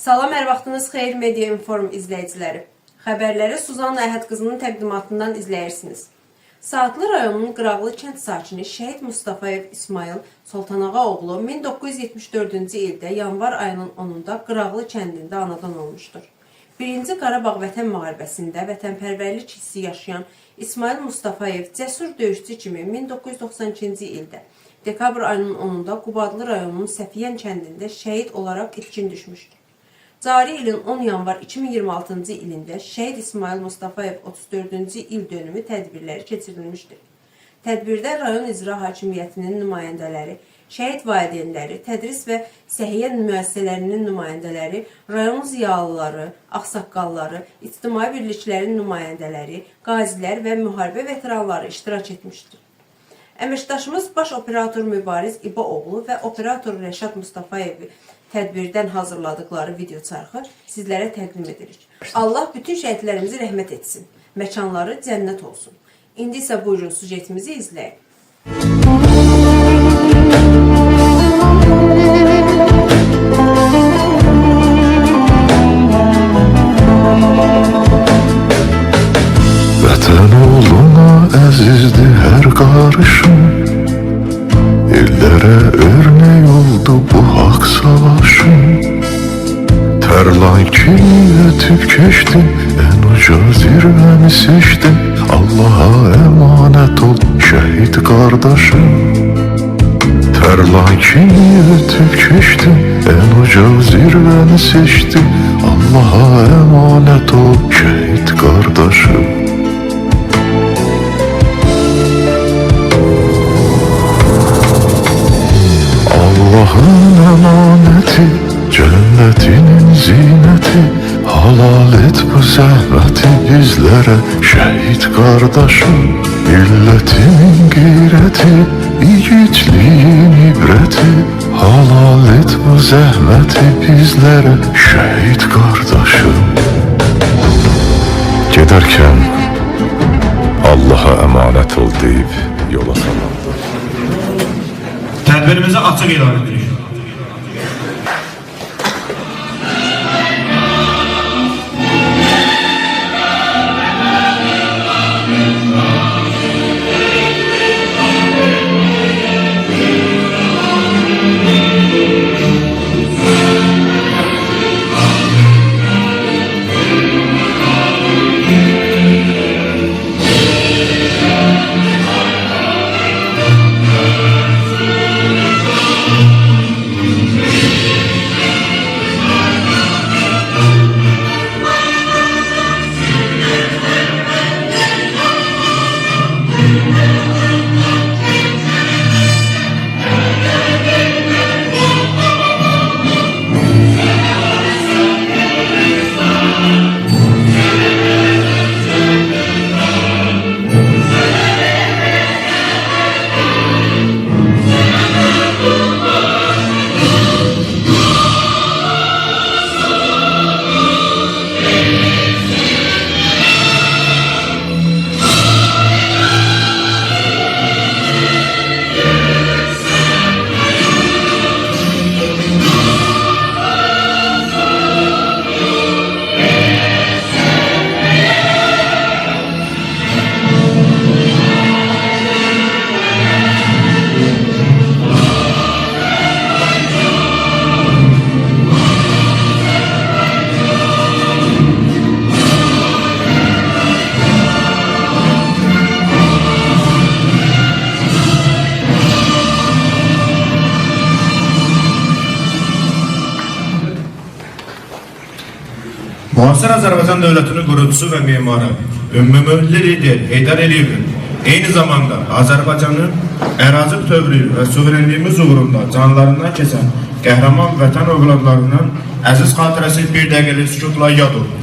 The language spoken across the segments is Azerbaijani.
Salam, hər vaxtınız xeyir Media Inform izləyiciləri. Xəbərləri Suzanna Əhəd qızının təqdimatından izləyirsiniz. Saatlı rayonunun Qıraqlı kənd sakini Şəhid Mustafayev İsmail Soltanağa oğlu 1974-cü ildə yanvar ayının 10-da Qıraqlı kəndində anadan olmuşdur. 1-ci Qarabağ vətən müharibəsində vətənpərvərlik hissi yaşayan İsmail Mustafayev cəsur döyüşçü kimi 1992-ci ildə dekabr ayının 10-da Qubadlı rayonunun Səfiyən kəndində şəhid olaraq itkin düşmüşdür. Cari ilin 10 yanvar 2026-cı ilində Şəhid İsmail Mustafayev 34-cü il dönümü tədbirləri keçirilmişdir. Tədbirdə rayon icra hakimiyyətinin nümayəndələri, şəhid valideynləri, tədris və səhiyyə müəssisələrinin nümayəndələri, rayon ziyalıları, ağsaqqalları, ictimai birliklərin nümayəndələri, qazilər və müharibə veteranları iştirak etmişdir. Əməkdaşımız baş operator Mübariz İbaoğlu və operator Rəşad Mustafayevi tədbirdən hazırladıkları video çarxı sizlərə təqdim edirik. Allah bütün şəhidlərimizi rəhmət etsin, məkanları cənnət olsun. İndi isə buyurun sujetimizi izləyin. Vətən oğluna əzizdir hər qarışım, illərə örnek oldu bu haqq savaşım. Tərlan kimi ötüb keçdim, ən uca zirvəni seçdim. Allaha əmanət ol şəhid qardaşım. Tərlan kimi ötüb keçdim, ən uca zirvəni seçdim. Allaha əmanət ol şəhid qardaşım. Allah'ın emaneti, cennetinin zineti. Halal et bu zəhməti bizlərə şəhid qardaşım. Milletimin qeyrəti, igidliyin ibrəti. Halal et bu zəhməti bizlərə şəhid qardaşım. Gedərkən Allaha əmanət ol deyib yola salandı. Tədbirimizi açıq elan edirik. Müasir Azərbaycan dövlətinin qurucusu və mimarı, ümmümilli lider Heydər Əliyevin eyni zamanda Azərbaycanın ərazi bütövlüyü və suverenliyimiz uğrunda canlarından keçən qəhrəman vətən övladlarının əziz xatirəsi bir dəqiqəlik sükutla yad oldu.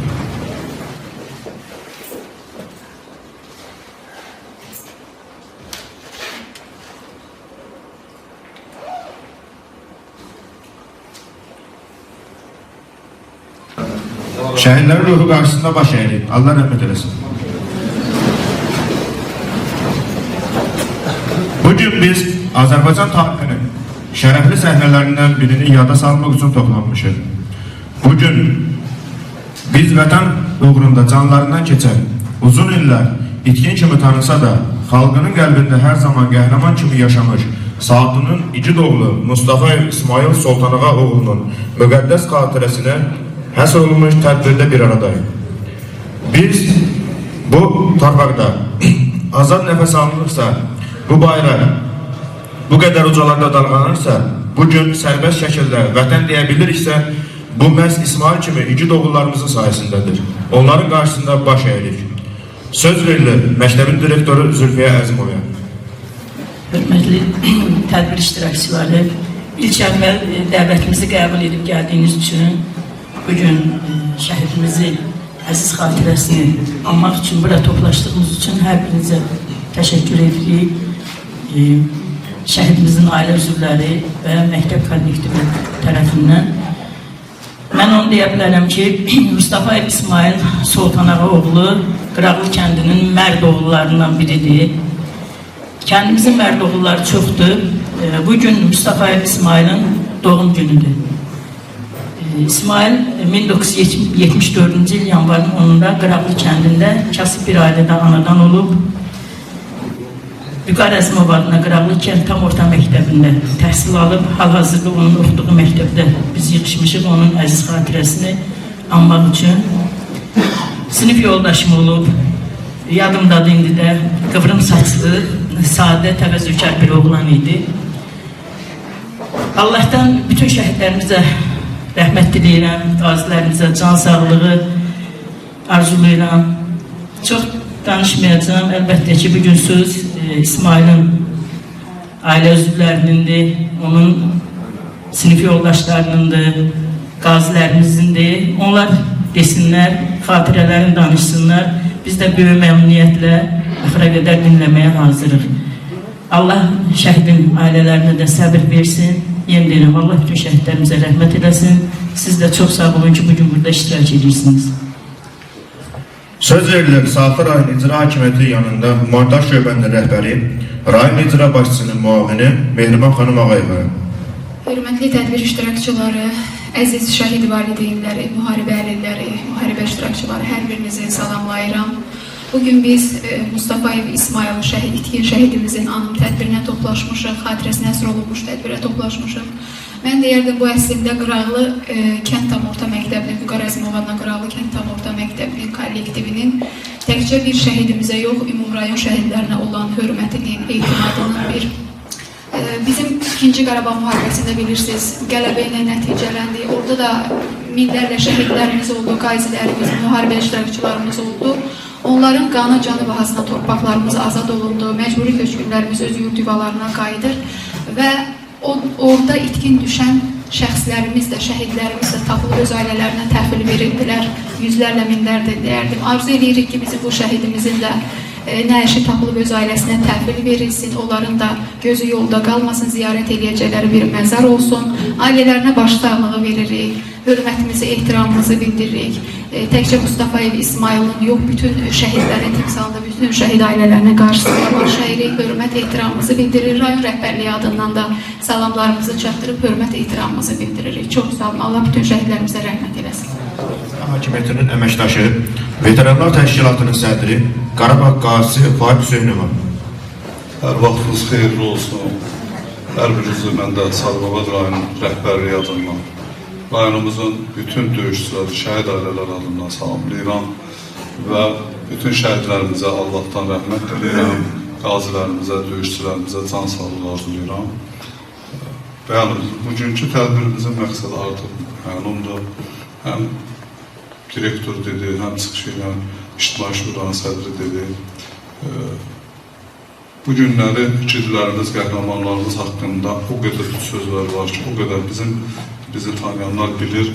Şəhidlərin ruhu qarşısında baş əyilib. Allah rəhmət eləsin. Bugün biz Azərbaycan tarixinin şərəfli səhnələrindən birini yada salmaq üçün toplanmışıq. Bugün biz vətən uğrunda canlarından keçən, uzun illər itkin kimi tanınsa da, xalqının qəlbində hər zaman qəhrəman kimi yaşamış, Saatının igid oğlu Mustafa İsmail Soltanağa oğlunun müqəddəs xatirəsinə həsr olunmuş tədbirdə bir aradayıq. Biz bu torpaqda azad nəfəs alınırsa, bu bayraq bu qədər ucalarda dalğanırsa, bugün sərbəst şəkildə vətən deyə biliriksə, bu məhz İsmail kimi igid oğullarımızın sayəsindədir. Onların qarşısında baş əyirik. Söz verilir məktəbin direktoru Zülfiyə Əzimovaya. Hörmətli tədbir iştirakçıları, ilk əvvəl dəvətimizi qəbul edib gəldiyiniz üçün bugün şəhidimizi, əziz xatirəsini anmaq üçün, bura toplaşdığımız üçün hər birinizə təşəkkür edirik. Şəhidimizin ailə üzvləri və məktəb kollektivi tərəfindən. Mən onu deyə bilərəm ki, Mustafa İsmail Soltanağa oğlu Qıraqlı kəndinin mərd oğullarından biridir. Kəndimizin mərd oğulları çoxdur. Bugün Mustafa İsmail'in doğum günüdür. İsmail 1974-cü il yanvarın 10'unda Qıraqlı kəndində kasıb bir ailədə anadan olub. Vüqar Əzimov adına Qıraqlı kənd tam orta məktəbində təhsil alıb, hal-hazırda onun oxuduğu məktəbdə biz yığışmışıq onun əziz xatirəsini anmaq üçün. Sinif yoldaşım olub, yadımdadır indi də, qıvrım saçlı, sadə, təvəzzükar bir oğlan idi. Allah'tan bütün şəhidlərimizə rəhmət diləyirəm, qazilərimizə can sağlığı arzulayıram. Çox danışmayacağım, əlbəttə ki, bugün söz İsmail'in ailə üzvlərinindir, onun sinif yoldaşlarınındır, qazilərimizindir. Onlar desinlər, xatirələrini danışsınlar. Biz də böyük məmnuniyyətlə axıra qədər dinləməyə hazırıq. Allah şəhidin ailələrinə də səbir versin. Yenə deyirəm, Allah bütün şəhidlərimizə rəhmət eləsin. Siz də çox sağ olun ki, bugün burada iştirak edirsiniz. Söz verilir Saatlı rayon icra hakimiyyəti yanında montaj şöbənin rəhbəri, rayon icra başçısının müavini Mehriban xanım Ağayeva. Hörmətli tədbir iştirakçıları, əziz şəhid valideynləri, müharibə əlilləri, müharibə iştirakçıları, hər birinizi salamlayıram. Bugün biz Mustafa İsmail itkin şəhidimizin anım tədbirinə toplaşmışıq, xatirəsinə həsr olunmuş tədbirə toplaşmışıq. Mən deyərdim, bu əslində Qıraqlı kənd tam orta məktəbinin, Vüqar Əzimov adına Qıraqlı kənd tam orta məktəbinin kollektivinin təkcə bir şəhidimizə yox, ümum rayon şəhidlərinə olan hörmətinin, etimadının bir bizim 2-ci Qarabağ müharibəsində bilirsiniz, qələbə ilə nəticələndi. Orada da minlərlə şəhidlərimiz oldu, qazilərimiz, müharibə iştirakçılarımız oldu. Onların qanı canı bahasına torpaqlarımız azad olundu, məcburi köçkünlərimiz öz yurd yuvalarına qayıdır və orada itkin düşən şəxslərimiz də, şəhidlərimiz də tapılıb öz ailələrinə təhvil verildilər. Yüzlərlə, minlərlə deyərdim. Arzu edirik ki, bizim bu şəhidimizin də nəşi tapılıb öz ailəsinə təhvil verilsin, onların da gözü yolda qalmasın, ziyarət edəcəkləri bir məzar olsun. Ailələrinə başsağlığı veririk, hörmətimizi, ehtiramımızı bildiririk. Təkcə Mustafa İsmail'in yox, bütün şəhidlərin timsalında, bütün şəhid ailələrinə qarşısında baş əyirik, hörmət ehtiramımızı bildiririk. Rayon rəhbərliyi adından da salamlarımızı çatdırıb, hörmət ehtiramımızı bildiririk. Çox sağ olun, Allah bütün şəhidlərimizə rəhmət eləsin. Hakimiyyətinin əməkdaşı, Veteranlar Təşkilatının sədri Qarabağ qazisi Faik Hüseynova. Hər vaxtınız xeyirli olsun. Hər birinizi mən də Sarıbabad rayon rəhbərliyi adından, rayonumuzun bütün döyüşçüləri, şəhid ailələri adından salamlayıram və bütün şəhidlərimizə Allahdan rəhmət diləyirəm, qazilərimizə, döyüşçülərimizə can sağlığı arzulayıram. Yəni, bugünkü tədbirimizin məqsədi artıq məlumdur. Həm direktor dedi, həm çıxış edən İctimai Şuranın sədri dedi. Bu günləri igidlərimiz, qəhrəmanlarımız haqqında o qədər sözlər var ki, o qədər bizi tanıyanlar bilir.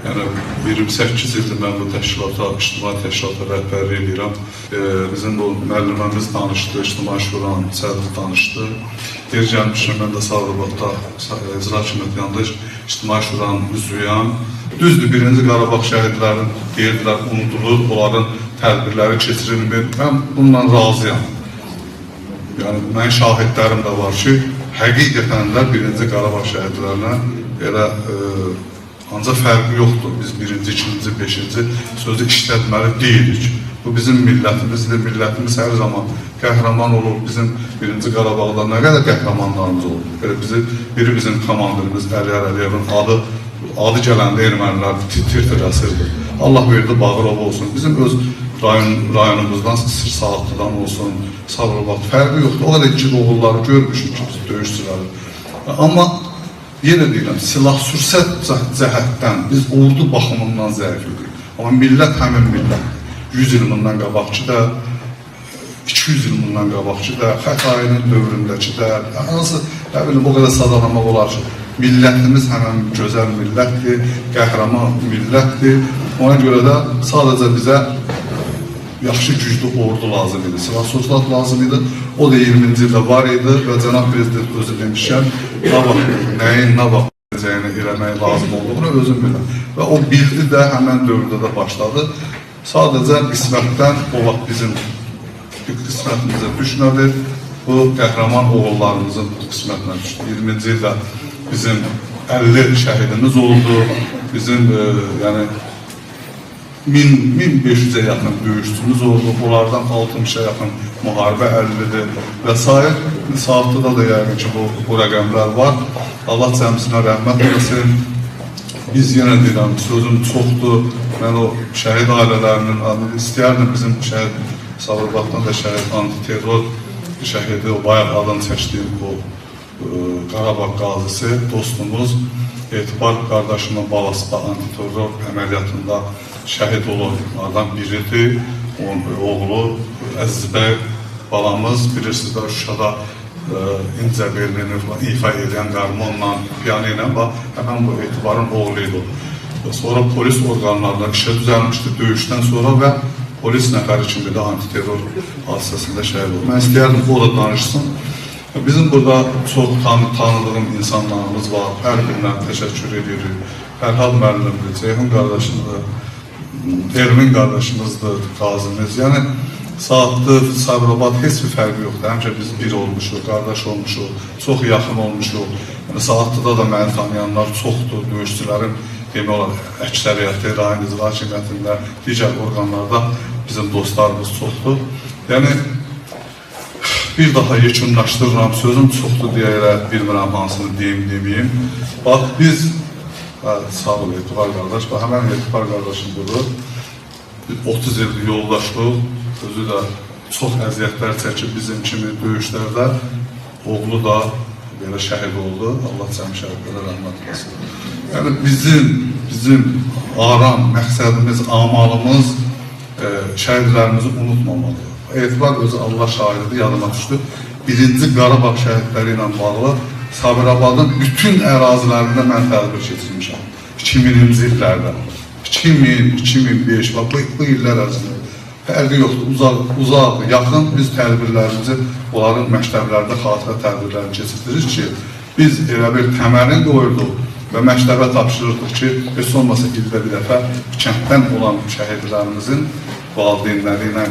Yəni 28 ildir mən bu təşkilata, İctimai təşkilata rəhbərlik edirəm. Bizim bu müəlliməmiz danışdı, İctimai Şuranın sədri danışdı. Yer gəlmişəm, mən də Sarıbabadda icra hakimiyyəti yanında İctimai Şuranın üzvüyəm. Düzdür, birinci Qarabağ şəhidlərin deyirdilər, unudulur, onların tədbirləri keçirilmir. Mən bundan razıyam. Yəni, mən şahidlərim də var ki, həqiqətən də birinci Qarabağ şəhidlərinə elə Ancaq fərqi yoxdur. Biz birinci, ikinci, beşinci sözü işlətməli deyilik. Bu bizim millətimizdir. Millətimiz hər zaman qəhrəman olur. Bizim birinci Qarabağda nə qədər qəhrəmanlarımız oldu. Biri bizim komandirimiz Əliyar Əliyevin adı gələndə ermənilər tir-tir əsirdir. Allah verdi, Bağırov olsun. Bizim öz rayonumuzdan, Saatlıdan olsun, Sabirabad fərqi yoxdur. O qədər iki oğulları görmüşük ki, biz döyüşçüləri. Amma yenə deyirəm, silah-sürsət cəhətdən biz ordu baxımından zəiflidir. Amma millət həmin millət. 100 il bundan qabaqçı da, 200 il bundan qabaqçı da, Xətainin dövründəki də, hansı, nə bilim, o qədər sadalamaq olar ki, millətimiz həmən gözəl millətdir, qəhrəman millətdir. Ona görə də sadəcə bizə yaxşı güclü ordu lazım idi, silah-sursat lazım idi. O da 20-ci ildə var idi və Cənab Prezident özü demişkən, nəyin, nə vaxt edəcəyini eləmək lazım olduğunu özüm biləm. Və o bildi də həmən dövrdə də başladı. Sadəcə qismətdən, o vaxt bizim qismətimizə düşmədi. Bu qəhrəman oğullarımızın qismətinə düşdü. 20-ci ildə bizim 50 şəhidimiz oldu. Bizim, yəni, 1500'e yakın döyüşçümüz oldu. Onlardan 60'a yakın müharibə əllidir və s. Saatlıda da yəqin ki bu rəqəmlər var. Allah cəmisinə rəhmət eləsin. Biz yenə deyirəm, sözüm çoxdur. Mən o şəhid ailələrinin adını istəyərdim. Bizim şəhid Sabirabaddan da şəhid antiterror şəhidi, o bayaq adını çəkdiyim bu Qarabağ qazisi, dostumuz, Etibar qardaşımın balası da antiterror əməliyyatında şəhid olanlardan biridir. Oğlu Əzizbəy balamız, bilirsiniz, Şuşada incə Berlini ifa edən qarmonla, piyano ilə həmən bu Etibarın oğluydu. Sonra polis orqanlarla işə düzəlmişdi döyüşdən sonra və polis nəfəri kimi də antiterror hadisəsində şəhid oldu. Mən istəyərdim, o da danışsın. Bizim burada çox tanıdığım insanlarımız var, hər birindən təşəkkür edirik. Fərhad müəllimdir, Ceyhun qardaşımızdır, Ermin qardaşımızdır, qazimiz. Yəni, Saatlı, Sabirabad heç bir fərqi yoxdur. Həmişə biz bir olmuşuq, qardaş olmuşuq, çox yaxın olmuşuq. Yəni, Saatlıda da məni tanıyanlar çoxdur, döyüşçülərin demək olar, əksəriyyəti, rayon icra hakimiyyətində, digər orqanlarda bizim dostlarımız çoxdur. Yəni, bir daha yekunlaşdırıram, sözüm çoxdur deyərək, bilmirəm hansını deyim, deməyim. Bax, biz, sağ ol, Etibar qardaş, həmən Etibar qardaşım budur. 30 ildir yoldaşlıq, özü də çox əziyyətlər çəkib bizim kimi döyüşlərdə. Oğlu da belə şəhid oldu, Allah cəmi şəhidlərə rəhmət eləsin. Yəni, bizim aram, məqsədimiz, amalımız şəhidlərimizi unutmamalıdır. Etibar özü Allah şahidi yadıma düşdü. 1-ci Qarabağ şəhidləri ilə bağlı Sabirabadın bütün ərazilərində mən tədbir keçirmişəm. 2000-ci illərdə. 2000-2005, bu illər ərzində. Fərqi yoxdur, uzaq, yaxın biz tədbirlərimizi, onların məktəblərdə xatirə tədbirlərini keçirdiririk ki, biz elə bir təməlini qoyurduq və məktəbə tapşırırdıq ki, heç olmasa ildə bir dəfə kənddən olan şəhidlərimizin valideynləri ilə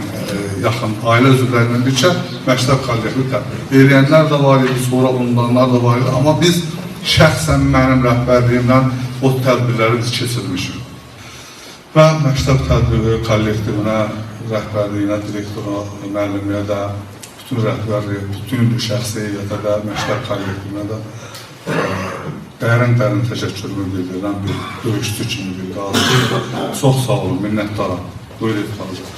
yaxın ailə üzvləri ilə bircə məktəb kollektivi tədbir eləyənlər də var idi, sonra ondanlar da var idi. Amma biz şəxsən mənim rəhbərliyimlə o tədbirləri biz keçirmişik. Və məktəb tədbiri kollektivinə, rəhbərliyinə, direktoruna, müəllimliyə də, bütün rəhbərliyə, bütün şəxsiyyətə də, məktəb kollektivinə də dərin təşəkkürümü bildirilən bir döyüşçü kimi bir qazi. Çox sağ olun, minnətdaram. Buyur, qalacaq.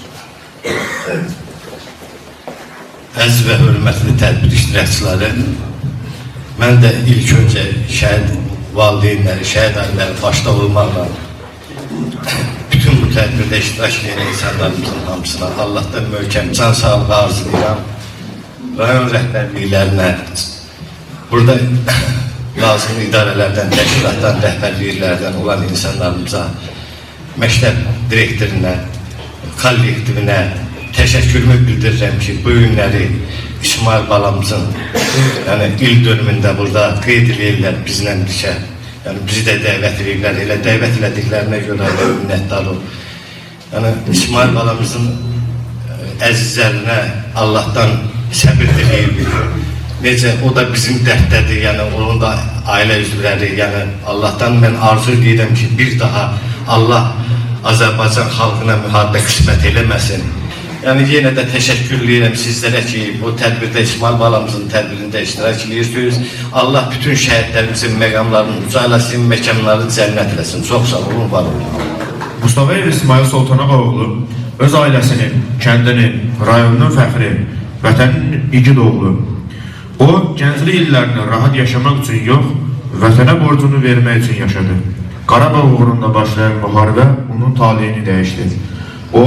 Əziz və hörmətli tədbir iştirakçıları, mən də ilk öncə şəhid valideynləri, şəhid ailələri başda olmaqla bütün bu tədbirdə iştirak edən insanlarımızın hamısına Allah'tan möhkəm can sağlığı arzulayıram. Rayon rəhbərliklərinə, burada lazım idarələrdən, təşkilatdan, rəhbərliklərdən olan insanlarımıza, məktəb direktorinə, kollektivinə təşəkkürümü bildirirəm ki, bu günləri İsmail balamızın il dönümündə burada qeyd edirlər bizlə birlikə. Bizi də dəvət edirlər, elə dəvət elədiklərinə görə minnətdar ol. İsmail balamızın əzizlərinə Allah'tan səbir diləyirdik. Necə, o da bizim dərdədir, onun da ailə üzvləri, yəni Allahdan mən arzu edirəm ki, bir daha Allah Azərbaycan xalqına müharibə qismət eləməsin. Yəni yenə də təşəkkür edirəm sizlərə ki, bu tədbirdə İsmail balamızın tədbirində iştirak edirsiniz. Allah bütün şəhidlərimizin məqamlarını ucaylasın, məkanları cənnət eləsin. Çox sağ olun, var olun. Mustafayev İsmail Sultanağaoğlu öz ailəsinin, kəndinin, rayonunun fəxri, vətənin igid oğlu. O, gənclik illərini rahat yaşamaq üçün yox, vətənə borcunu vermək üçün yaşadı. Qarabağ uğrunda başlayan müharibə onun talihini dəyişdi. O,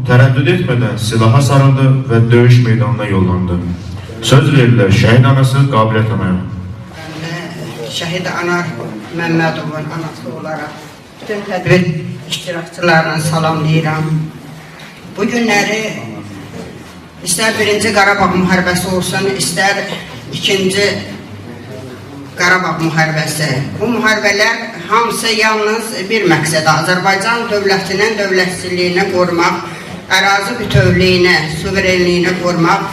tərəddüd etmədən silaha sarıldı və döyüş meydanına yollandı. Söz verirlər şəhid anası Qabiliyyət anaya. Şəhid Anar Məmmədovun anası olaraq bütün tədbir iştirakçılarını salamlayıram. Bu günləri istər 1-ci Qarabağ müharibəsi olsun, istər 2-ci Qarabağ müharibəsi. Bu müharibələr hamısı yalnız bir məqsədə Azərbaycan dövlətinin dövlətçiliyini qorumaq, ərazi bütövlüyünü, suverenliyini qorumaq,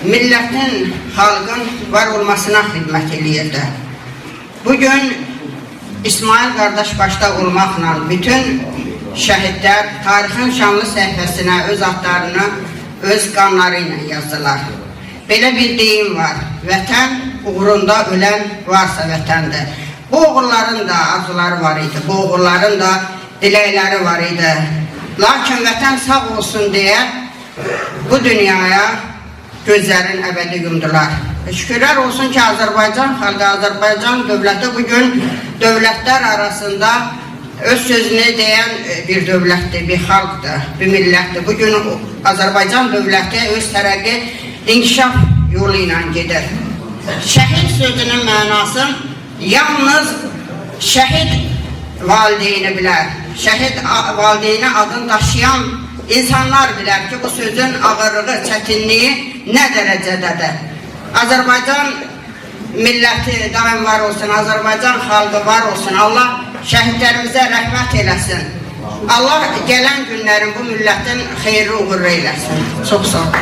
millətin, xalqın var olmasına xidmət edirdi. Bugün İsmail qardaş başda olmaqla bütün şəhidlər tarixin şanlı səhifəsinə öz adlarını, öz qanları ilə yazdılar. Belə bir deyim var, vətən uğrunda ölən varsa vətəndir. Bu oğulların da arzuları var idi, bu oğulların da diləkləri var idi. Lakin vətən sağ olsun deyə bu dünyaya gözlərin əbədi yumdular. Şükürlər olsun ki, Azərbaycan xalqı, Azərbaycan dövləti bugün dövlətlər arasında öz sözünü deyən bir dövlətdir, bir xalqdır, bir millətdir. Bugün Azərbaycan dövləti öz tərəqqi inkişaf yolu ilə gedir. Şəhid sözünün mənası yalnız şəhid valideyni bilər. Şəhid valideyni adını daşıyan insanlar bilər ki, bu sözün ağırlığı, çətinliyi nə dərəcədədir. Azərbaycan milləti daim var olsun, Azərbaycan xalqı var olsun. Allah şəhidlərimizə rəhmət eləsin. Allah gələn günlərin bu millətin xeyri uğurlu eləsin. Çox sağ olun.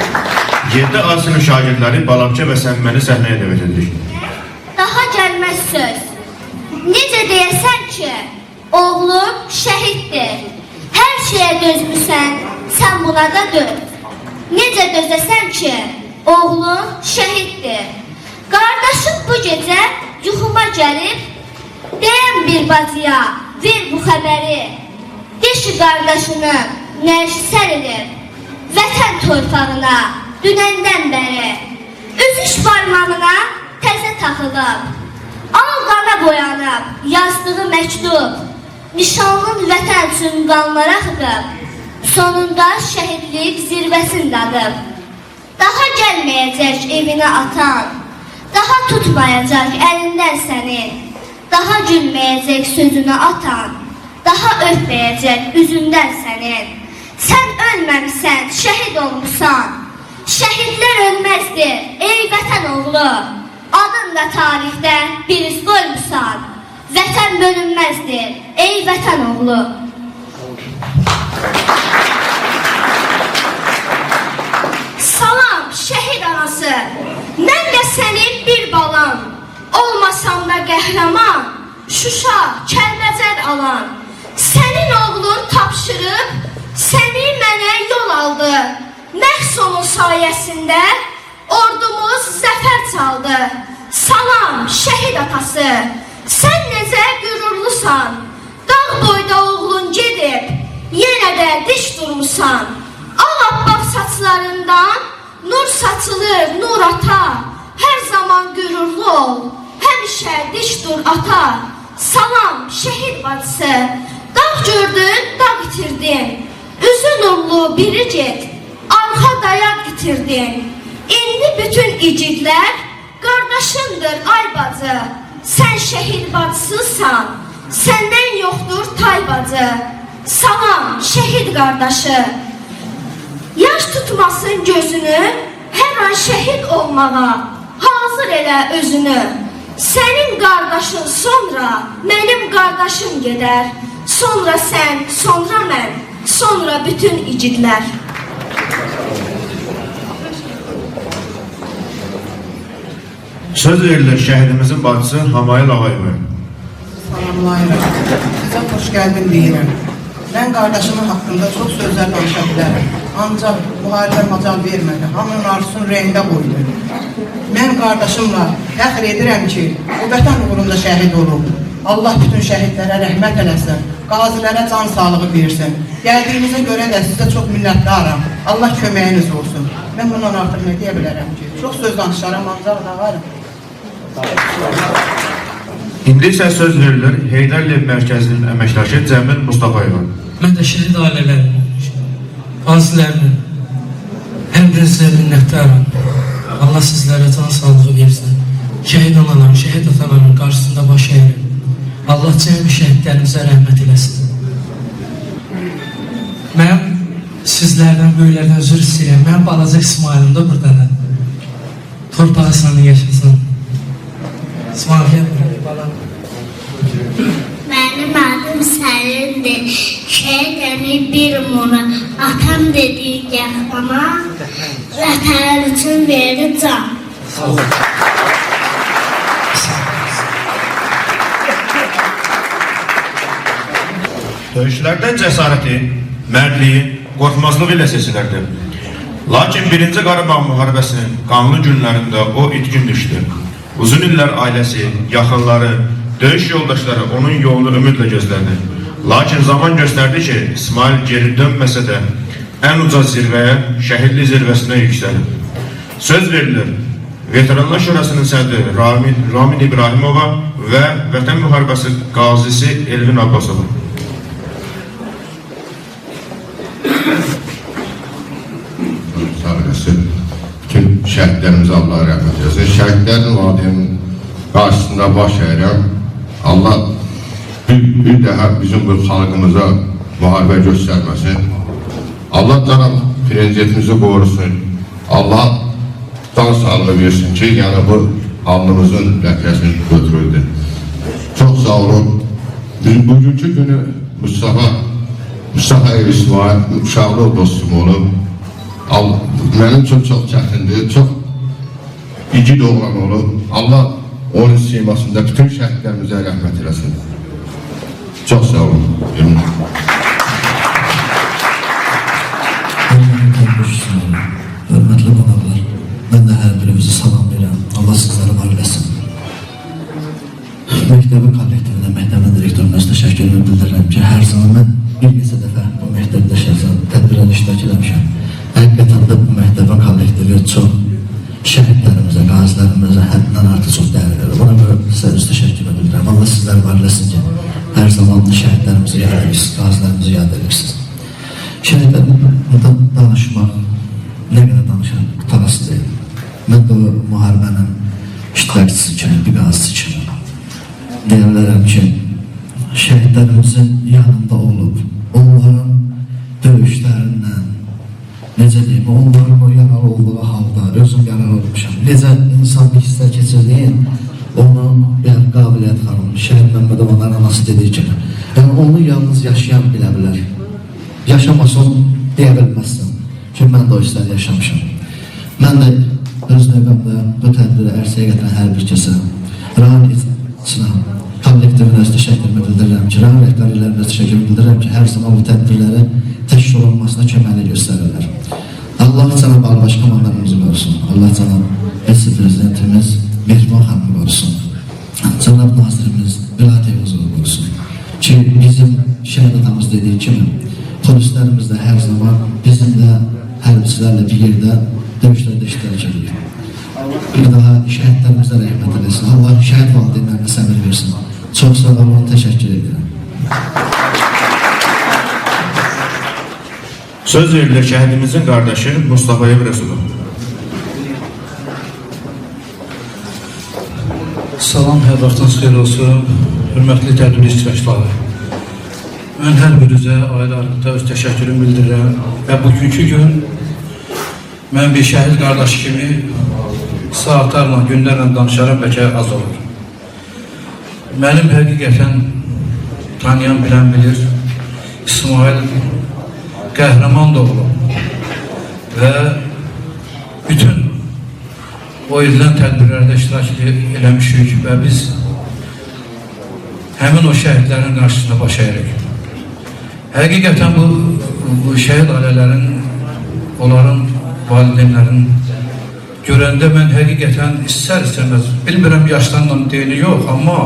7 A sınıf şagirdləri Balamçı və Səmməni səhnəyə dəvət edilir. Daha gəlməz söz. Necə deyəsən ki, oğlum şəhiddir. Hər şeyə dözmüsən, sən buna da döz. Necə dözəsən ki, oğlum şəhiddir. Qardaşım bu gecə yuxuma gəlib, deyən bir bacıya, ver bu xəbəri. De ki, qardaşının nəşi sərilir, vətən torpağına, dünəndən bəri. Üzüş barmağına təzə taxılıb, al qana boyanıb, yazdığı məktub, nişanlın vətən üçün qanlar axıdıb, sonunda şəhidlik zirvəsində adıb. Daha gəlməyəcək evinə atan, daha tutmayacaq əlindən sənin, daha gülməyəcək sözünə atan, daha öpməyəcək üzündən sənin. Sən ölməmisən, şəhid olmuşsan, şəhidlər ölməzdir, ey vətən oğlu. Adın da tarixdə bir iz qoymuşsan, vətən bölünməzdir, ey vətən oğlu. Salam, şəhid anası, mən də sənin bir balam, olmasam da qəhrəman, Şuşa, Kəlbəcər alan. Sənin oğlun tapşırıb, səni mənə yol aldı. Məhz onun sayəsində ordumuz zəfər çaldı. Salam, şəhid atası, sən necə qürurlusan. Dağ boyda oğlun gedib, yenə də diş durmusan. Ağappaq saçlarından nur saçılır, nur ata. Hər zaman qürurlu ol, həmişə diş dur ata. Salam, şəhid bacısı, dağ gördün, dağ itirdin. Üzü nurlu biri get, arxa dayaq itirdin. İndi bütün igidlər qardaşındır ay bacı. Sən şəhid bacısısan, səndən yoxdur tay bacı. Salam, şəhid qardaşı, yaş tutmasın gözünü, hər an şəhid olmağa hazır elə özünü. Sənin qardaşın sonra mənim qardaşım gedər. Sonra sən, sonra mən, sonra bütün igidlər. Söz verilir şəhidimizin bacısı Hamayel Ağayeva. Salamlayırım. Sizə xoş gəldin deyirəm. Mən qardaşımın haqqında çox sözlər danışa bilərəm. Ancaq müharibə macal vermədi. Hamının arzusunu rəngdə qoydu. Mən qardaşımla fəxr edirəm ki, bu vətən uğrunda şəhid olub. Allah bütün şəhidlərə rəhmət eləsin. Qazilərə can sağlığı versin. Gəldiyinizə görə də sizə çox minnətdaram. Allah köməyiniz olsun. Mən bundan artıq nə deyə bilərəm ki? Çox söz danışaram, ancaq da varım. İndi isə söz verilir Heydərliyev Mərkəzinin əməkdaşı Cəmil Mustafayeva. Mən də şəhid ailələrinin, qazilərinin, hər birinizə minnətdaram. Allah sizlərə can sağlığı versin. Şəhid anaların, şəhid ataların qarşısında baş əyərim. Allah cəmi şəhidlərimizə rəhmət eləsin. Mən sizlərdən, böyüklərdən özür istəyirəm. Mənim balaca İsmailim də buradadır. Torpağı sana yaşasın. İsmail balam. Mənim adım Səlindir. Şəhidəni bir muna. Atam dediyi qəhrəma vətən üçün verir can. Sağ olun. Döyüşlərdən cəsarəti, mərdliyi, qorxmazlığı ilə seçilərdi. Lakin 1-ci Qarabağ müharibəsinin qanlı günlərində o itkin düşdü. Uzun illər ailəsi, yaxınları, döyüş yoldaşları onun yolunu ümidlə gözlədi. Lakin zaman göstərdi ki, İsmail geri dönməsə də ən uca zirvəyə, şəhidli zirvəsinə yüksəlib. Söz verilir, Veteranlar Şurasının sədri Ramin İbrahimova və Vətən Müharibəsi qazisi Elvin Abbasova. Bütün şəhidlərimizə Allah rəhmət eləsin. Şəhidlərin vadinin qarşısında baş əyirəm. Allah bir daha bizim bu xalqımıza müharibə göstərməsin. Allah cənab prezidentimizi qorusun. Allah can sağlığı versin ki, yəni bu alnımızın rəqəsini götürüldü. Çox sağ olun. Bugünkü günü Mustafa İsmail uşaqlı dostum olub. Mənim üçün çox çətindir, çox igid oğlan olub. Allah onun simasında bütün şəhidlərimizə rəhmət eləsin. Çox sağ olun. Hörmətli qonaqlar, mən də hər birimizi salamlayıram. Allah sizləri var eləsin. Məktəbin kollektivindən, məktəbin direktoruna təşəkkür bildirirəm ki, hər zaman mən bir neçə dəfə bu məktəbdə tədbirlərdə iştirak eləmişəm. Həqiqətən də bu məktəbin kollektivi çox şəhidlərimizə, qazilərimizə həddindən artıq çox dəyər verir. Buna görə sizə öz təşəkkür bildirirəm. Allah sizləri var eləsin ki, hər zaman şəhidlərimizi yad edirsiniz, qazilərimizi yad edirsiniz. Şəhidlərdən danışmaq, nə qədər danışan qutarası deyil. Mən də o müharibənin iştirakçısı kimi, bir qazisi kimi deyə bilərəm ki, şəhidlərimizin yanında olub, onların döyüşlərindən, necə deyim, onların o yaralı olduğu halda, özüm yaralı olmuşam. Necə insan bir hisslər keçirdiyin, onun bir qabiliyyət xanım, Şəhid Məmmədovanların anası dediyi kimi. Yəni, onu yalnız yaşayan bilə bilər. Yaşamasın, deyə bilməzsən. Çünki mən də o hisslər yaşamışam. Mən də öz növbəmdə bu tədbiri ərsəyə gətirən hər bir kəsə, Rahan İçinə, kollektivinə öz təşəkkürümü bildirirəm ki, Rahan rəhbərlərinə təşəkkür bildirirəm ki, hər zaman bu tədbirləri təşkil olunmasına köməkli göstərirlər. Allah cənab Albaş komandarımızı qorusun. Allah cənab prezidentimiz Mehriban xanımı qorusun. Cənab nazirimiz Bülent Eyvazov'u qorusun. Ki bizim şəhid atamız dediği kimi polislərimiz də hər zaman bizim də hərbçilərlə bir yerdə döyüşlərdə iştirak edir. Bir daha şəhidlərimizə rəhmət eləsin. Allah şəhid valideynlərinə səbir versin. Çox sağ olun, təşəkkür edirəm. Söz verilir şəhidimizin qardaşı Mustafa Evresulov. Salam, hər vaxtınız xeyir olsun, hörmətli tədbir iştirakçıları. Mən hər birinizə ailə arasında öz təşəkkürümü bildirirəm və bugünkü gün mən bir şəhid qardaşı kimi saatlarla, günlərlə danışarım, bəlkə az olur. Mənim həqiqətən tanıyan bilən bilir, İsmail qəhrəman da olub və bütün o edilən tədbirlərdə iştirak eləmişik və biz həmin o şəhidlərin qarşısında baş əyirik. Həqiqətən bu şəhid ailələrin, onların valideynlərin görəndə mən həqiqətən istər-istəməz, bilmirəm yaşlarla deyini yox, amma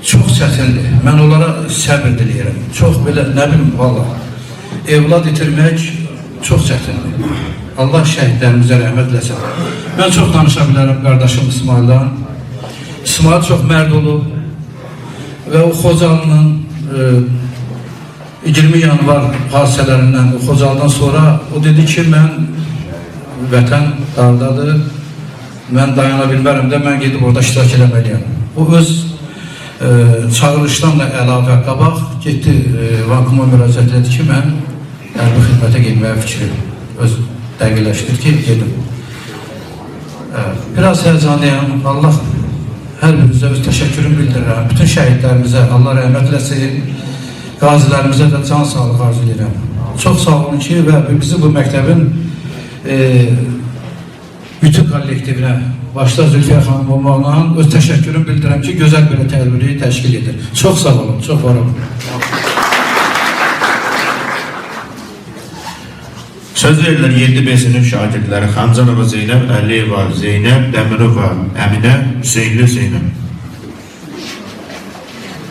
çox çətindir. Mən onlara səbir diləyirəm. Çox belə, nə bilim, valla, evlad itirmək çox çətindir. Allah şəhidlərimizə rəhmət eləsin. Mən çox danışa bilərəm qardaşım İsmail'dan. İsmail çox mərd olub və o Xocalının 20 yanvar hadisələrindən, Xocaldan sonra o dedi ki, mən vətən dardadır, mən dayana bilmərəm də, mən gedib orada iştirak eləməliyəm. O öz çağırışdan da əlavə qabaq getdi, Vankuma müraciət edir ki, mən hərbi xidmətə getməyə fikrim öz dəqiqləşdir ki, gedim. Biraz həyəcanlıyam, Allah hər birinizə öz təşəkkürümü bildirirəm. Bütün şəhidlərimizə Allah rəhmət eləsin, qazilərimizə də can sağlıq arzu edirəm. Çox sağ olun ki, və bizi bu məktəbin bütün kollektivinə, başda Zülfiyə xanım olmaqla öz təşəkkürümü bildirəm ki, gözəl belə tədbiri təşkil edir. Çox sağ olun, çox var olun. Söz verirlər 7B sinif şagirdləri Xancanova Zeynəb, Əliyeva Zeynəb, Dəmirova Əminə, Hüseynli Zeynəb.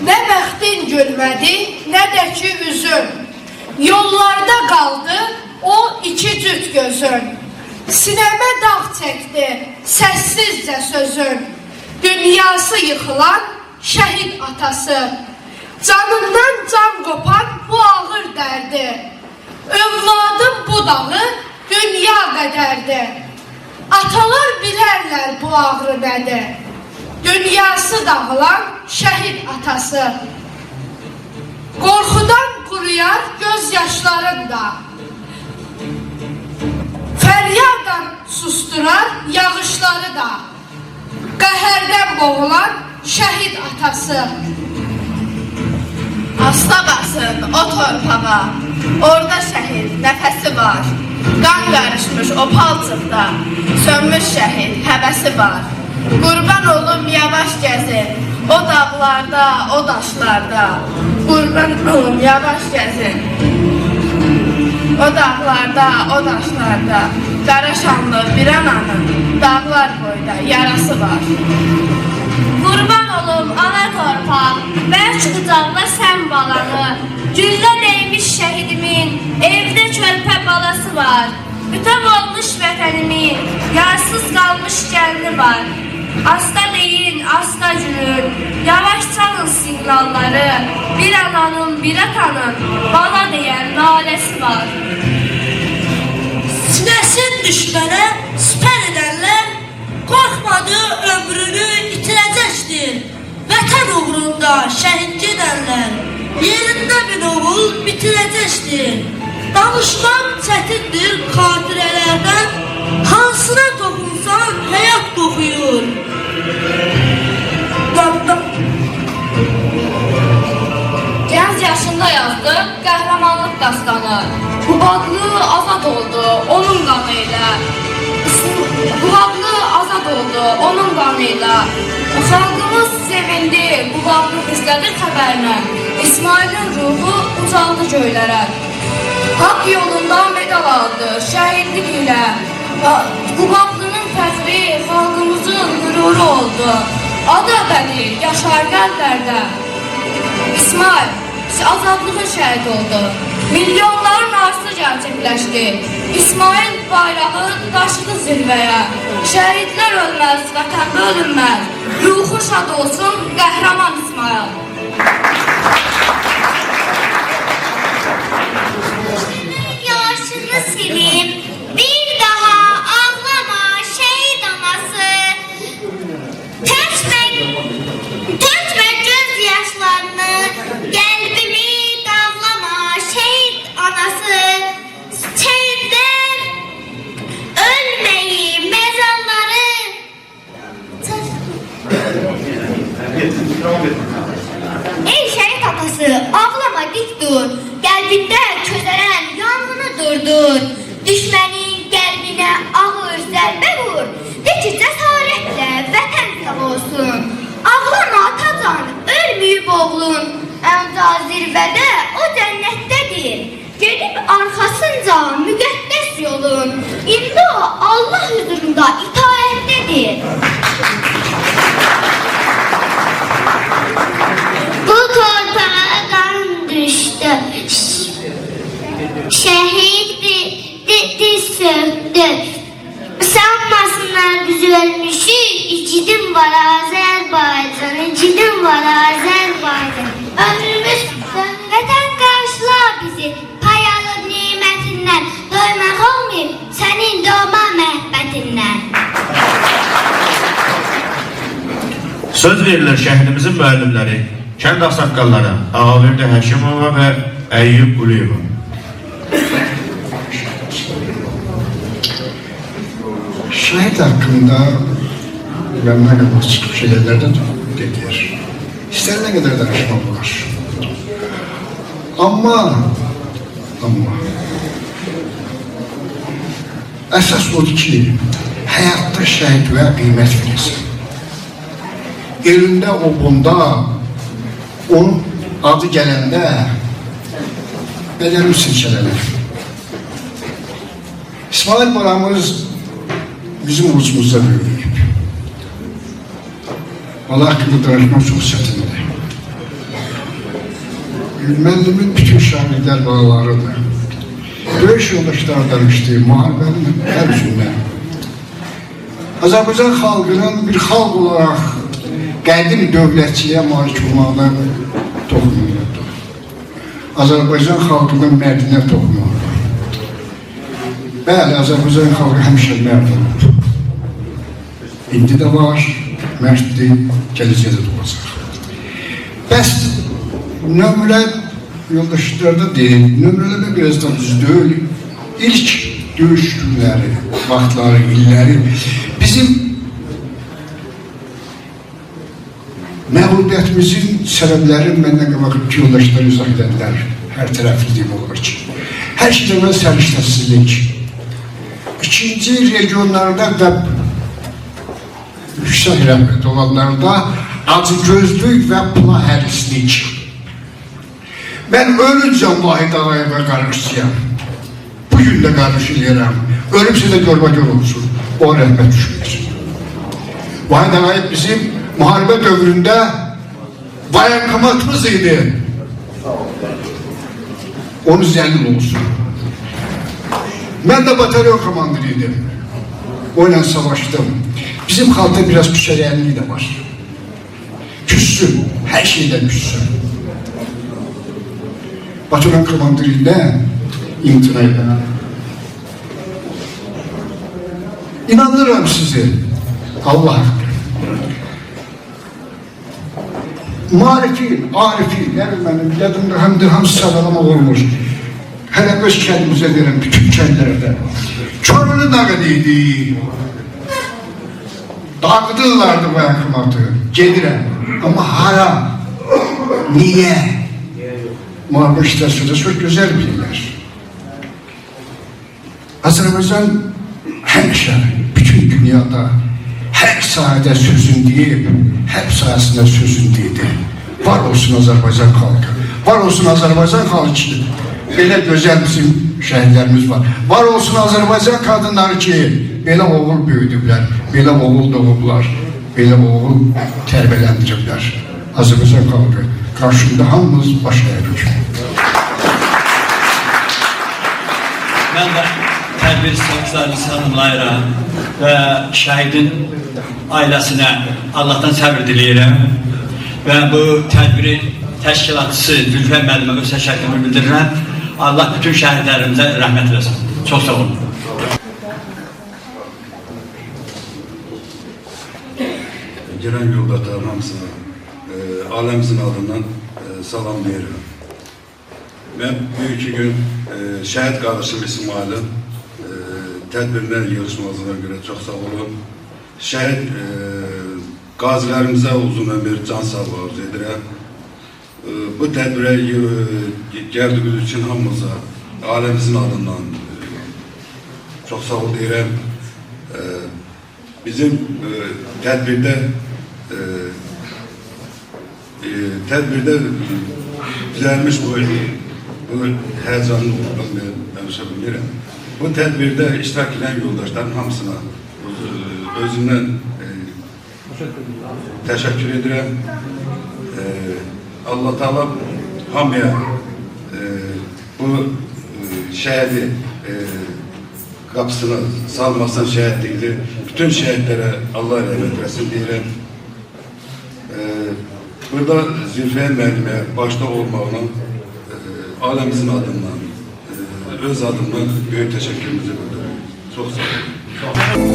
Nə bəxtin gülmədi, nə də ki üzün, yollarda qaldı o iki cüt gözün. Sinəmə dağ çəkdi, səssizcə sözün, dünyası yıxılan şəhid atası, canından can qopan bu ağır dərdi. Övladım bu dağı dünya qədərdir. Atalar bilərlər bu ağrı nədir. Dünyası dağılan şəhid atası. Qorxudan quruyar göz yaşların da. Fəryadan susturar yağışları da. Qəhərdən boğulan şəhid atası. Asla basın o torpağa, orada şəhid nəfəsi var. Qan qarışmış o palçıqda, sönmüş şəhid həvəsi var. Qurban olum yavaş gəzin, o dağlarda, o daşlarda. Qurban olum yavaş gəzin, o dağlarda, o daşlarda. Qaraşanlı bir ananın dağlar boyda yarası var. Qurban olum ana torpaq, ver çıxacaqla sən balanı. Güllə neymiş şəhidimin, evdə körpə balası var. Bütöv olmuş vətənimin, yarsız qalmış gəlini var. Asta deyin, asta gülün, yavaş çalın siqnalları. Bir ananın, bir atanın, bala deyən naləsi var. Sinəsin düşmənə sipər edənlər, qorxmadı ömrünü itirəcəkdir. Vətən uğrunda şəhid gedənlər, yerində bir oğul bitirəcəkdir. Danışmaq çətindir xatirələrdən, hansına toxunsan həyat qoxuyur. Gənc yaşında yazdı qəhrəmanlıq dastanı. Qubadlı azad oldu onun qanıyla. Qubadlı azad oldu onun qanıyla. Xalqımız sevindi Qubadlı izlədi xəbərinə. İsmail'in ruhu ucaldı göylərə. Haqq yolunda medal aldı şəhidlik ilə. Qubadlının fəxri xalqımızın qüruru oldu. Adı əbədi yaşar qəlblərdə. İsmail azadlığın şəhid oldu. Milyonların arzusu gerçekleşti. İsmail bayrağı taşıdı zirveye. Şehitler ölmez, vətən bölünmez. Ruhu şad olsun qəhrəman İsmail. Yaşını silip bir daha ağlama şehit anası. Tökme göz yaşlarını, qəlbini dağlama şehit anası. Şehitler ölmeyi, mezarları. Ey da müqəddəs yolun. İndi o Allah huzurunda itaətdədir. Bu torpağa qan düşdü. Şəhid diz söktü. Sanmasınlar biz ölmüşük. İcidim var Azərbaycan, icidim var Azərbaycan. Ömrümüz vətən qarşıla bizi. Payalı nimətindən doymaq olmayıb sənin doğma məhbətindən. Söz verilir şəhidimizin müəllimləri, kənd ağsaqqalları Ağaverdi Həşimova və Əyyub Quliyeva. Şəhid hakkında ben ne kadar çıkıp şeylerde dediler. İster ne kadar danışma var. Ama esas odur ki hayatta şəhidliğe kıymet verirsin. Elinde o bunda onun adı gelende belerim silkelenir. İsmail balamız bizim ucumuzda büyüyüp. Allah hakkında danışmak çok çetindir. Gülmenlimin bütün şahitler bağlarıdır. Döyüş yoldaşları danıştığı muharebenin her cümle. Azərbaycan xalqının bir xalq olarak qədim dövlətçiliyə malik olmağına toxunulurdu. Azərbaycan xalqının mərdinə toxunulurdu. Bəli, Azərbaycan xalqı həmişə mərd olub. İndi də var, mərddir, gələcəkdə də olacaq. Bəs nömrə yoldaşlarda deyil, nömrələmə birazdan düz deyil. İlk döyüş günləri, vaxtları, illəri bizim məğlubiyyətimizin səbəbləri məndən qabaq ki, yoldaşlar izah edənlər, hər tərəfliyim olur ki. Hər şeydən səriştəsizlik. İkinci regionlarda və yüksək rəhmət olanlarda acıgözlük və plahərislik. Mən ölüncəm Vahid Ağayevə qarşıyam. Bugün də qarşılayıram. Ölümsə də görmə-gör olsun. O rəhmət düşməyəcək. Vahid Ağayev bizim muharebe dövründə vayankamatımız idi. Onu zəllil olsun. Mən də bataryon komandiriydim. Onunla savaştım. Bizim halkta biraz pişeryenliği de var. Küssün, her şeyden küssün. Bataryon komandiriyle imtina eden. İnanırım sizi. Allah hakkı. Marifin, arifin, benim yadımda hem sağlama olmuş. Hele öz kendimize verin bütün kendilerde. Çorlu'nun ağabeydi. Dağıdırlardı bu yakımatı. Gedirem. Ama hara. Niye? Muharebe işler çok güzel bilirler. Azerbaycan həmişə bütün dünyada hər sahədə sözün deyib, hər sahəsində sözün deyildi. Var olsun Azərbaycan xalqı. Var olsun Azərbaycan xalqı ki, belə gözəl bizim şəhidlərimiz var. Var olsun Azərbaycan qadınları ki, belə oğul böyüdüblər, belə oğul doğublar, belə oğul tərbiyələndiriblər. Azərbaycan xalqı qarşında hamımız baş əyirik. Mən də tədbir səhvlərini tanımlayıram və şəhidin ailəsinə Allahdan səbir diləyirəm və bu tədbirin təşkilatçısı Zülfə müəllimə öz təşəkkürümü bildirirəm. Allah bütün şəhidlərimizə rəhmət eləsin. Çox sağ olun. Gələn yoldaşların hamısına aləmizin adından salam verirəm. Mən bugünkü gün şəhid qardaşım İsmail'in tədbirdən yığışmasına görə çox sağ olun. Şəhid qazilərimizə uzun ömür, can sağlığı arzu edirəm. Bu tədbirə gəldiyiniz üçün hamımıza aləmizin adından çox sağ ol deyirəm. Bizim tədbirdə düzəlmiş bu bu heyecanlı oldum ben danışabilirim. Bu tedbirde iştirak eden yoldaşların hamısına özümden teşekkür ederim. Allah Teala hamıya bu şehidi kapısını salmasın şehitliğidir. Bütün şehitlere Allah rahmet versin diyelim. Burada Zülfiye Müəllimə başta olmağına alemimizin adından, öz adımdan büyük teşekkürümüzü bildiriyorum. Çok sağ olun.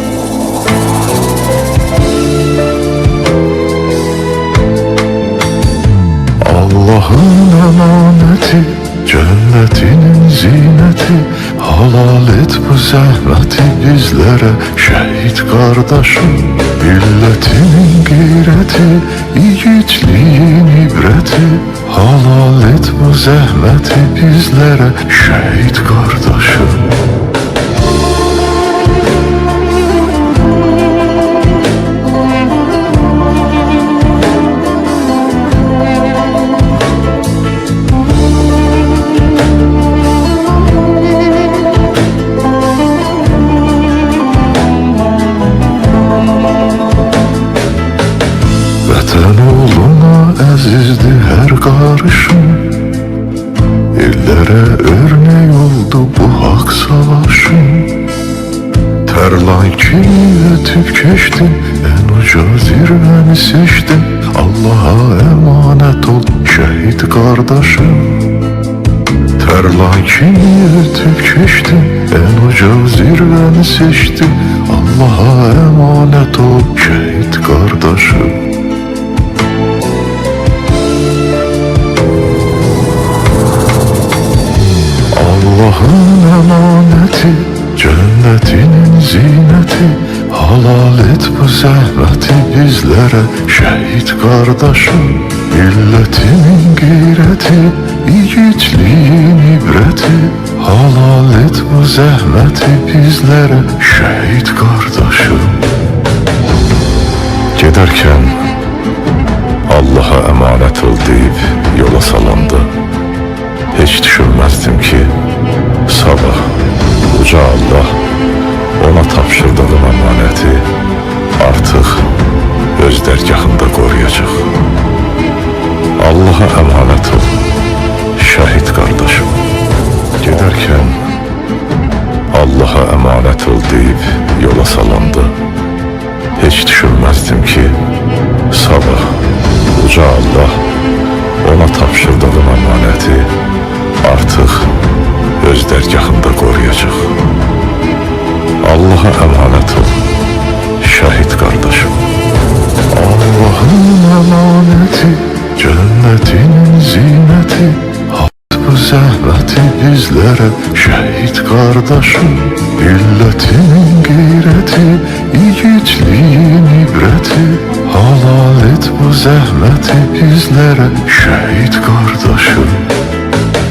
Allah'ın emaneti, cennetinin zineti, halal et bu zahmeti bizlere şehit kardeşim. Milletinin gayreti, yiğitliğin ibreti, halal et bu zahmeti bizlere şehit kardeşim. Vətən oğluna əzizdi hər qarışım, illərə örnek oldu bu haqq savaşım. Tərlan kimi ötüb keçdim, ən uca zirvəni seçdim. Allaha əmanət ol şəhid qardaşım. Tərlan kimi ötüb keçdim, ən uca zirvəni seçdim. Allaha əmanət ol şəhid qardaşım. Allah'ın emaneti, cennetinin zineti, halal et bu zahmeti bizlere şehit kardeşim. Milletimin gayreti, yiğitliğin ibreti, halal et bu zahmeti bizlere şehit kardeşim. Giderken Allah'a emanet ol deyip yola salındı. Hiç düşünmezdim ki sabah Uca Allah ona tapşırdığım emaneti artık öz dergahında koruyacak. Allah'a emanet ol şehit kardeşim. Giderken Allah'a emanet ol deyip yola salındı. Hiç düşünmezdim ki sabah Uca Allah ona tapşırdığım emaneti artık öz dergahında koruyacak. Allah'a emanet ol şehit kardeşim. Allah'ın emaneti, cennetinin zineti, bu zahmeti bizlere şehit kardeşim. Milletimin gayreti, yiğitliğin ibreti, halal et bu zahmeti bizlere şehit kardeşim.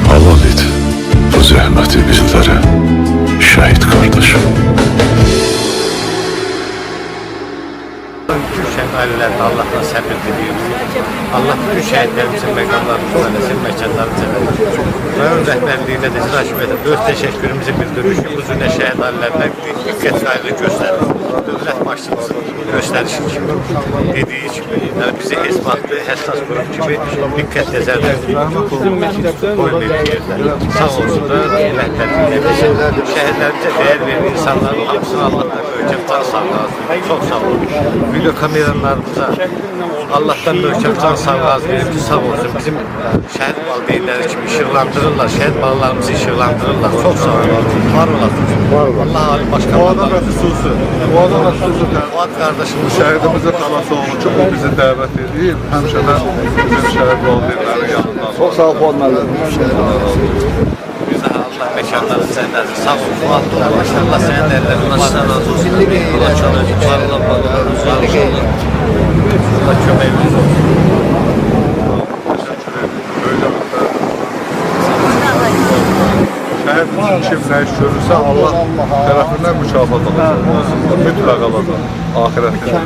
Halal et bu zahmeti bizlere şehit kardeşim. Bütün şehitlerine Allah'tan sabır diliyoruz. Allah bütün şehitlerimizin mekanlarını söylesin, mekanlarını söylesin. Ön rehberliğine de icra edip öz teşekkürümüzü bildiriyoruz. Uzun şehitlerine dikkat saygı gösterir. Devlet başçımızın gösterişi gibi, dediği gibi, yani bizi hizmetli, hassas grup gibi dikkat nezarda koyun yerler. Sağ olsun da rehberliğine bize şehitlerimize değer veren insanların hepsini Allah'tan ölçekten sağlar. Çok sağ olun. Video kameralarımıza Allah'tan ölçekten sağlar. Sağ olsun. Bizim şehit valideynleri gibi ışıklandırırlar. Şehit bağlarımızı ışıklandırırlar. Çok sağ olun. Var olasın. Allah alim başkanlarımız. Bu adam hususu Fuat kardeşimiz şehidimizin talası olmuş. O bizi davet edip hemşeden bizim şehit valideynlerin yanından. Çok sağ ol Fuat Müəllim. Güzel Allah mekanları cennet. Sağ ol Fuat kardeş. Allah senin ellerini başına razı olsun. Allah çabuk var. Allah kömeğimiz olsun. Şehidimizin kim ne iş görürse Allah tarafından mükafat alacak. Mütlak alacak. Ahirette.